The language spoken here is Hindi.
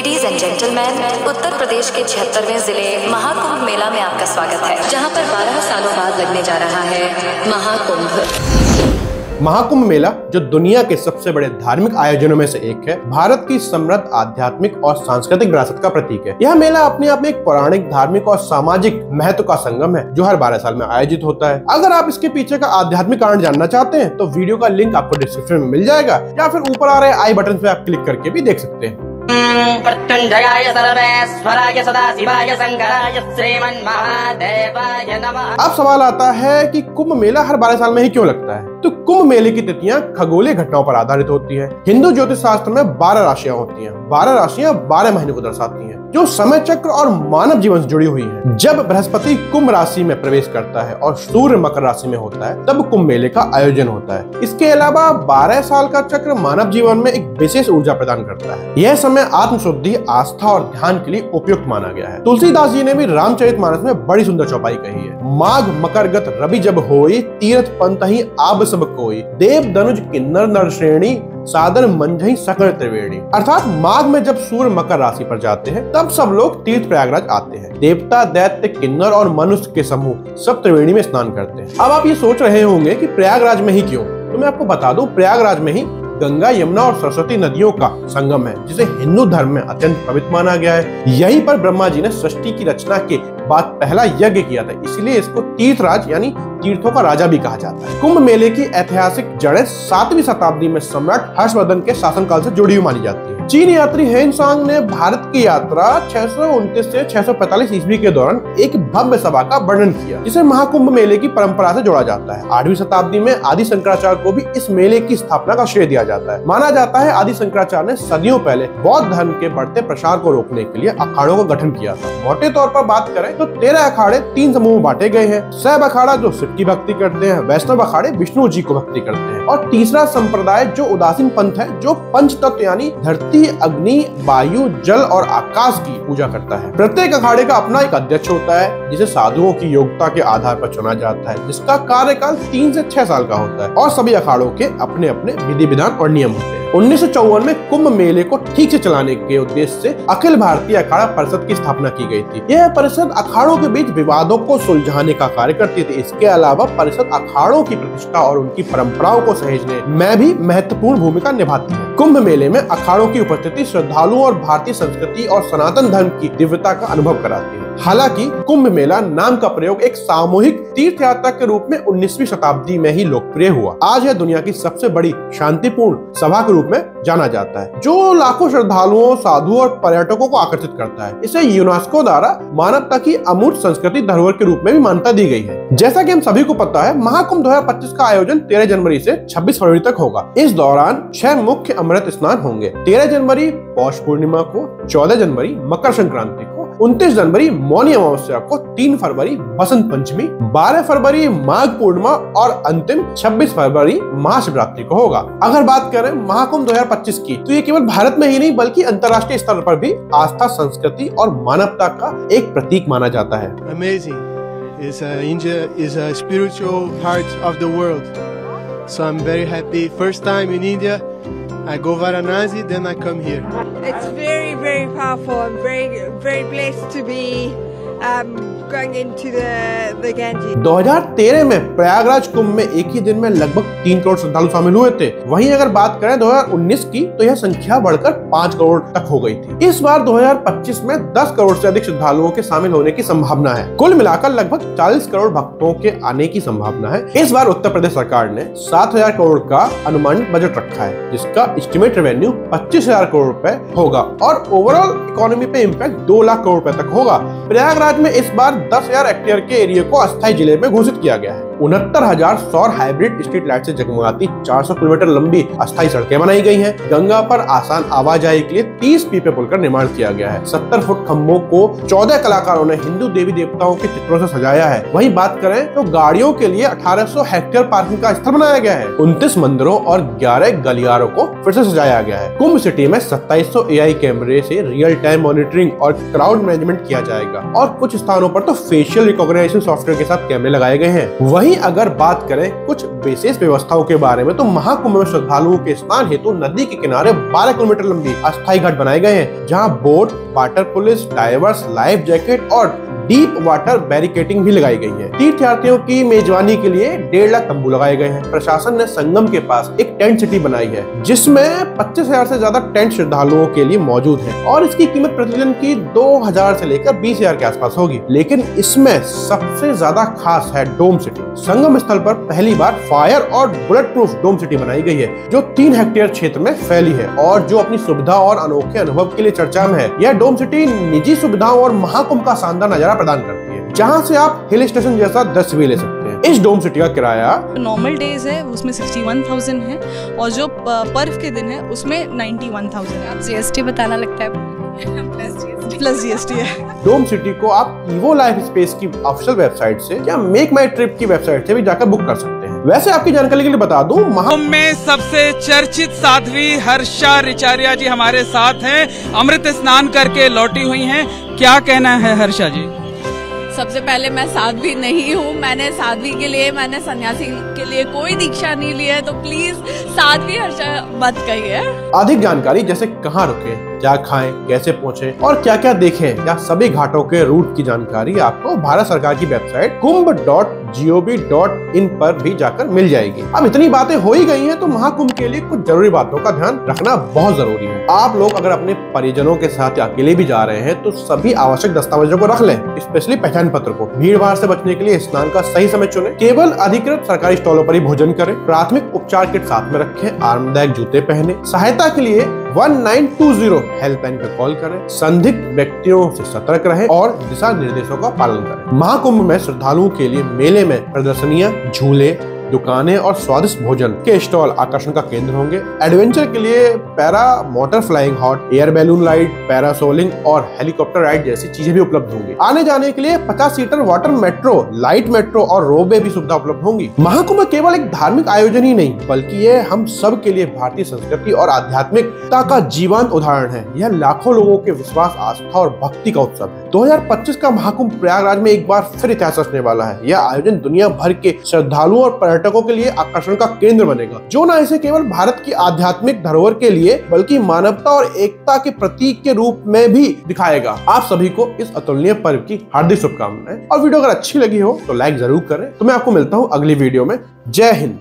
Ladies and gentleman, Uttar Pradesh के 76वें जिले महाकुंभ मेला में आपका स्वागत है, जहां पर 12 सालों बाद लगने जा रहा है महाकुंभ। महाकुंभ मेला, जो दुनिया के सबसे बड़े धार्मिक आयोजनों में से एक है, भारत की समृद्ध आध्यात्मिक और सांस्कृतिक विरासत का प्रतीक है। यह मेला अपने आप में एक पौराणिक, धार्मिक और सामाजिक महत्व का संगम है, जो हर 12 साल में आयोजित होता है। अगर आप इसके पीछे का आध्यात्मिक कारण जानना चाहते हैं तो वीडियो का लिंक आपको डिस्क्रिप्शन में मिल जाएगा, या फिर ऊपर आ रहे आई बटन पे आप क्लिक करके भी देख सकते हैं। प्रत्यंजयाय सर्वेश्वराय सदाशिवाय शंकराय श्रीमन्महादेवाय नमः। अब सवाल आता है कि कुंभ मेला हर 12 साल में ही क्यों लगता है? तो कुंभ मेले की तिथियां खगोलीय घटनाओं पर आधारित होती है। हिंदू ज्योतिष शास्त्र में 12 राशियां होती हैं। 12 राशियां 12 महीने को दर्शाती हैं, जो समय चक्र और मानव जीवन से जुड़ी हुई हैं। जब बृहस्पति कुंभ राशि में प्रवेश करता है और सूर्य मकर राशि में होता है, तब कुंभ मेले का आयोजन होता है। इसके अलावा 12 साल का चक्र मानव जीवन में एक विशेष ऊर्जा प्रदान करता है। यह समय आत्मशुद्धि, आस्था और ध्यान के लिए उपयुक्त माना गया है। तुलसीदास जी ने भी रामचरितमानस में बड़ी सुंदर चौपाई कही है। माघ मकर गत रवि जब होई, तीर्थ पंथ ही आब सब कोई, देव धनुज किन्नर नर श्रेणी, सादर मंझई सकल त्रिवेणी। अर्थात माघ में जब सूर्य मकर राशि पर जाते हैं, तब सब लोग तीर्थ प्रयागराज आते हैं। देवता, दैत्य, किन्नर और मनुष्य के समूह सब त्रिवेणी में स्नान करते हैं। अब आप ये सोच रहे होंगे कि प्रयागराज में ही क्यों? तो मैं आपको बता दूं, प्रयागराज में ही गंगा, यमुना और सरस्वती नदियों का संगम है, जिसे हिंदू धर्म में अत्यंत पवित्र माना गया है। यहीं पर ब्रह्मा जी ने सृष्टि की रचना के बाद पहला यज्ञ किया था, इसलिए इसको तीर्थराज यानी तीर्थों का राजा भी कहा जाता है। कुंभ मेले की ऐतिहासिक जड़ें 7वीं शताब्दी में सम्राट हर्षवर्धन के शासनकाल से जुड़ी हुई मानी जाती है। चीन यात्री हेनसांग ने भारत की यात्रा 629 से 645 ईस्वी के दौरान एक भव्य सभा का वर्णन किया, जिसे महाकुंभ मेले की परंपरा से जोड़ा जाता है। 8वीं शताब्दी में आदि शंकराचार्य को भी इस मेले की स्थापना का श्रेय दिया जाता है। माना जाता है आदि शंकराचार्य ने सदियों पहले बौद्ध धर्म के बढ़ते प्रसार को रोकने के लिए अखाड़ों का गठन किया था। मोटे तौर पर बात करें तो 13 अखाड़े 3 समूह में बांटे गए हैं। शैव अखाड़ा जो शिव की भक्ति करते हैं, वैष्णव अखाड़े विष्णु जी को भक्ति करते हैं, और तीसरा संप्रदाय जो उदासीन पंथ है, जो पंच तत्व यानी धरती, अग्नि, वायु, जल और आकाश की पूजा करता है। प्रत्येक अखाड़े का अपना एक अध्यक्ष होता है, जिसे साधुओं की योग्यता के आधार पर चुना जाता है, जिसका कार्यकाल 3 से 6 साल का होता है, और सभी अखाड़ों के अपने अपने विधि विधान और नियम होते हैं। 1954 में कुंभ मेले को ठीक से चलाने के उद्देश्य से अखिल भारतीय अखाड़ा परिषद की स्थापना की गई थी। यह परिषद अखाड़ों के बीच विवादों को सुलझाने का कार्य करती थी। इसके अलावा परिषद अखाड़ों की प्रतिष्ठा और उनकी परंपराओं को सहेजने में भी महत्वपूर्ण भूमिका निभाती है। कुंभ मेले में अखाड़ों की उपस्थिति श्रद्धालुओं और भारतीय संस्कृति और सनातन धर्म की दिव्यता का अनुभव कराती है। हालांकि कुंभ मेला नाम का प्रयोग एक सामूहिक तीर्थ यात्रा के रूप में 19वीं शताब्दी में ही लोकप्रिय हुआ। आज यह दुनिया की सबसे बड़ी शांतिपूर्ण सभा के रूप में जाना जाता है, जो लाखों श्रद्धालुओं, साधुओं और पर्यटकों को आकर्षित करता है। इसे यूनेस्को द्वारा मानवता की अमूर्त संस्कृति धरोहर के रूप में भी मान्यता दी गई है। जैसा कि हम सभी को पता है, महाकुंभ 2025 का आयोजन 13 जनवरी से 26 फरवरी तक होगा। इस दौरान 6 मुख्य अमृत स्नान होंगे। 13 जनवरी पौष पूर्णिमा को, 14 जनवरी मकर संक्रांति को, 29 जनवरी मौनी अमावस्या को, 3 फरवरी बसंत पंचमी, 12 फरवरी माघ पूर्णिमा और अंतिम 26 फरवरी महाशिवरात्रि को होगा। अगर बात करें महाकुंभ 2025 की, तो ये केवल भारत में ही नहीं बल्कि अंतर्राष्ट्रीय स्तर पर भी आस्था, संस्कृति और मानवता का एक प्रतीक माना जाता है। Amazing. India is a spiritual heart of the world. So I'm very happy. First time in India. I go Varanasi, then I come here. It's very, very powerful. I'm very blessed to be going into the Ganges. 2013 में प्रयागराज कुंभ में एक ही दिन में लगभग 3 करोड़ श्रद्धालु शामिल हुए थे। वहीं अगर बात करें 2019 की, तो यह संख्या बढ़कर 5 करोड़ तक हो गई थी। इस बार 2025 में 10 करोड़ से अधिक श्रद्धालुओं के शामिल होने की संभावना है। कुल मिलाकर लगभग 40 करोड़ भक्तों के आने की संभावना है। इस बार उत्तर प्रदेश सरकार ने 7,000 करोड़ का अनुमानित बजट रखा है, जिसका एस्टिमेट रेवेन्यू 25,000 करोड़ रुपए होगा, और ओवरऑल इकोनॉमी पे इम्पैक्ट 2 लाख करोड़ रुपए तक होगा। प्रयागराज में इस बार 10,000 हेक्टेयर के एरिया को अस्थायी जिले में घोषित किया गया है। 69,000 सौर हाइब्रिड स्ट्रीट लाइट से जगमगाती 400 किलोमीटर लंबी अस्थायी सड़कें बनाई गई हैं। गंगा पर आसान आवाजाही के लिए 30 पीपे पुल का निर्माण किया गया है। 70 फुट खंभों को 14 कलाकारों ने हिंदू देवी देवताओं के चित्रों से सजाया है। वहीं बात करें तो गाड़ियों के लिए 1800 हेक्टेयर पार्किंग का स्थल बनाया गया है। 29 मंदिरों और 11 गलियारों को फिर से सजाया गया है। कुंभ सिटी में 2700 AI कैमरे से रियल टाइम मॉनिटरिंग और क्राउड मैनेजमेंट किया जाएगा, और कुछ स्थानों पर तो फेशियल रिकॉग्निशन सॉफ्टवेयर के साथ कैमरे लगाए गए हैं। वहीं वहीं अगर बात करें कुछ विशेष व्यवस्थाओं के बारे में तो महाकुंभ में श्रद्धालुओं के स्नान हेतु नदी के किनारे 12 किलोमीटर लंबी अस्थायी घाट बनाए गए हैं, जहां boat, water police, diverse, life jacket और डीप वाटर बैरिकेडिंग भी लगाई गई है। तीर्थयात्रियों की मेजबानी के लिए 1.5 लाख तंबू लगाए गए हैं। प्रशासन ने संगम के पास एक टेंट सिटी बनाई है, जिसमें 25,000 से ज्यादा टेंट श्रद्धालुओं के लिए मौजूद है और इसकी कीमत प्रतिदिन की 2,000 से लेकर 20,000 के आसपास होगी। लेकिन इसमें सबसे ज्यादा खास है डोम सिटी। संगम स्थल पर पहली बार फायर और बुलेट प्रूफ डोम सिटी बनाई गई है, जो 3 हेक्टेयर क्षेत्र में फैली है और जो अपनी सुविधा और अनोखे अनुभव के लिए चर्चा में है। यह डोम सिटी निजी सुविधाओं और महाकुंभ का शानदार नजारा प्रदान करती है, जहां से आप हिल स्टेशन जैसा दृश्य भी ले सकते हैं। इस डोम सिटी का किराया नॉर्मल डेज है उसमें 61,000 है और जो पर्व के दिन है उसमें 91,000 है। जीएसटी बताना लगता है प्लस जीएसटी है। डोम सिटी को आप इवो लाइफ स्पेस की ऑफिशियल वेबसाइट से या मेक माई ट्रिप की वेबसाइट से भी जाकर बुक कर सकते हैं। वैसे आपकी जानकारी के लिए बता दूं, कुंभ में सबसे चर्चित साध्वी हर्षा रिचारिया जी हमारे साथ हैं, अमृत स्नान करके लौटी हुई हैं। क्या कहना है हर्षा जी? सबसे पहले मैं साध्वी नहीं हूँ, मैंने साध्वी के लिए, मैंने सन्यासी के लिए कोई दीक्षा नहीं ली है, तो प्लीज साध्वी हर्षा मत कहिए। अधिक जानकारी जैसे कहाँ रुके, क्या खाएं, कैसे पहुँचे और क्या क्या देखें, या सभी घाटों के रूट की जानकारी आपको भारत सरकार की वेबसाइट kumbh.gov.in पर भी जाकर मिल जाएगी। अब इतनी बातें हो ही गई हैं, तो महाकुंभ के लिए कुछ जरूरी बातों का ध्यान रखना बहुत जरूरी है। आप लोग अगर अपने परिजनों के साथ अकेले भी जा रहे हैं तो सभी आवश्यक दस्तावेजों को रख लें, स्पेशली पहचान पत्र को। भीड़ भाड़ से बचने के लिए स्नान का सही समय चुनें, केवल अधिकृत सरकारी स्टॉलों पर ही भोजन करें, प्राथमिक उपचार किट साथ में रखें, आरामदायक जूते पहने, सहायता के लिए 1920 हेल्पलाइन पर कॉल करें, संदिग्ध व्यक्तियों से सतर्क रहें और दिशा निर्देशों का पालन करें। महाकुंभ में श्रद्धालुओं के लिए मेले में प्रदर्शनियां, झूले, दुकानें और स्वादिष्ट भोजन के स्टॉल आकर्षण का केंद्र होंगे। एडवेंचर के लिए paramotor flying hot, air balloon ride, parasailing और हेलीकॉप्टर राइड जैसी चीजें भी उपलब्ध होंगी। आने जाने के लिए 50 seater water metro, light metro और रोपवे भी सुविधा उपलब्ध होंगी। महाकुंभ केवल एक धार्मिक आयोजन ही नहीं, बल्कि ये हम सब के लिए भारतीय संस्कृति और आध्यात्मिकता का जीवंत उदाहरण है। यह लाखों लोगों के विश्वास, आस्था और भक्ति का उत्सव है। 2025 का महाकुंभ प्रयागराज में एक बार फिर इतिहास रचने वाला है। यह आयोजन दुनिया भर के श्रद्धालुओं और पर्यटकों के लिए आकर्षण का केंद्र बनेगा, जो न इसे केवल भारत की आध्यात्मिक धरोहर के लिए बल्कि मानवता और एकता के प्रतीक के रूप में भी दिखाएगा। आप सभी को इस अतुलनीय पर्व की हार्दिक शुभकामनाएं, और वीडियो अगर अच्छी लगी हो तो लाइक जरूर करें। तो मैं आपको मिलता हूँ अगली वीडियो में। जय हिंद।